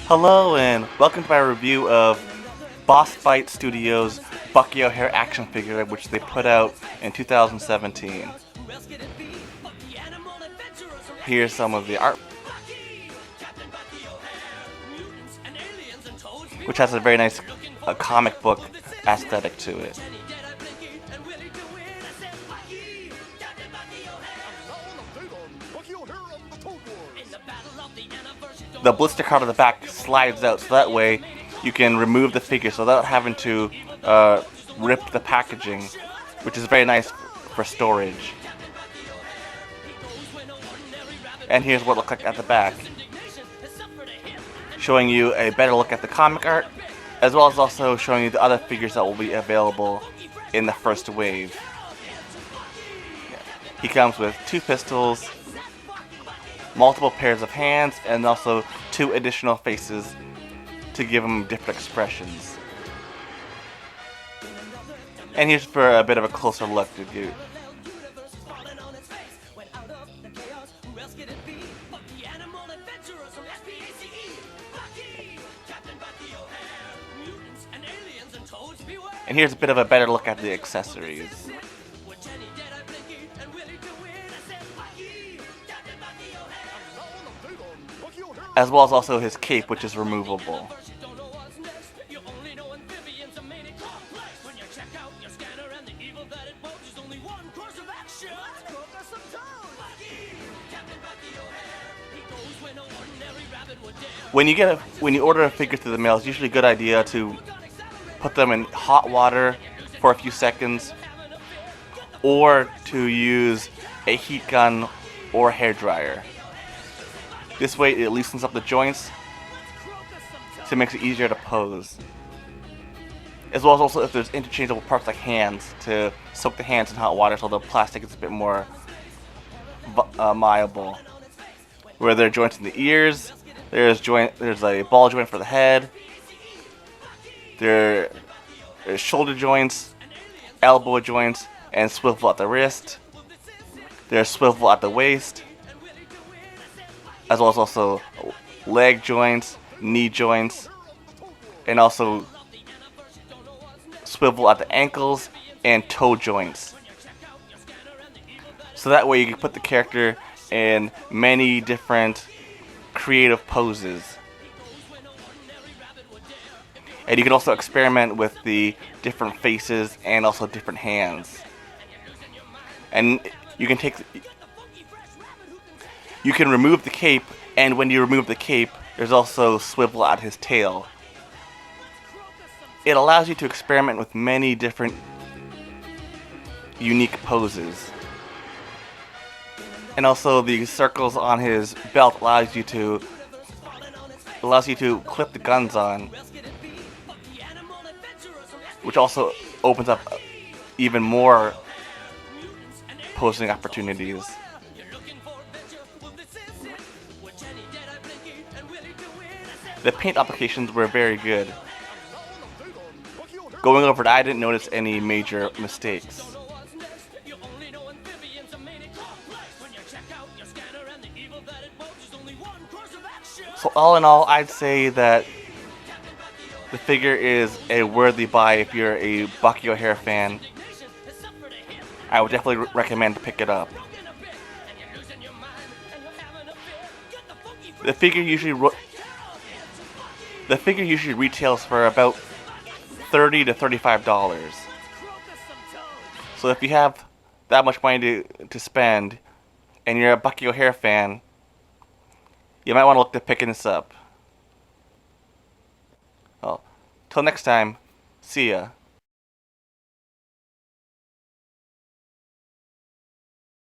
Hello and welcome to my review of Boss Fight Studios' Bucky O'Hare action figure, which they put out in 2017. Here's some of the art, which has a very nice comic book aesthetic to it. The blister card on the back slides out, so that way you can remove the figure without having to rip the packaging, which is very nice for storage. And here's what it looks like at the back, showing you a better look at the comic art, as well as also showing you the other figures that will be available in the first wave. He comes with 2 pistols, multiple pairs of hands, and also 2 additional faces to give him different expressions. And here's for a bit of a closer look to do. And here's a bit of a better look at the accessories. As well as also his cape, which is removable. When you order a figure through the mail, it's usually a good idea to put them in hot water for a few seconds, or to use a heat gun or a hairdryer. This way it loosens up the joints, so it makes it easier to pose. As well as also if there's interchangeable parts like hands, to soak the hands in hot water so the plastic is a bit more malleable. Where there are joints in the ears, there's a ball joint for the head, there's shoulder joints, elbow joints, and swivel at the wrist. There's swivel at the waist, as well as also leg joints, knee joints, and also swivel at the ankles and toe joints. So that way you can put the character in many different creative poses. And you can also experiment with the different faces and also different hands. And you can remove the cape, and when you remove the cape, there's also swivel at his tail. It allows you to experiment with many different unique poses. And also the circles on his belt allows you to clip the guns on, which also opens up even more posing opportunities. The paint applications were very good. Going over it, I didn't notice any major mistakes. So all in all, I'd say that the figure is a worthy buy if you're a Bucky O'Hare fan. I would definitely recommend to pick it up. The figure usually retails for about $30 to $35. So if you have that much money to spend, and you're a Bucky O'Hare fan, you might want to look to picking this up. Well, till next time, see ya.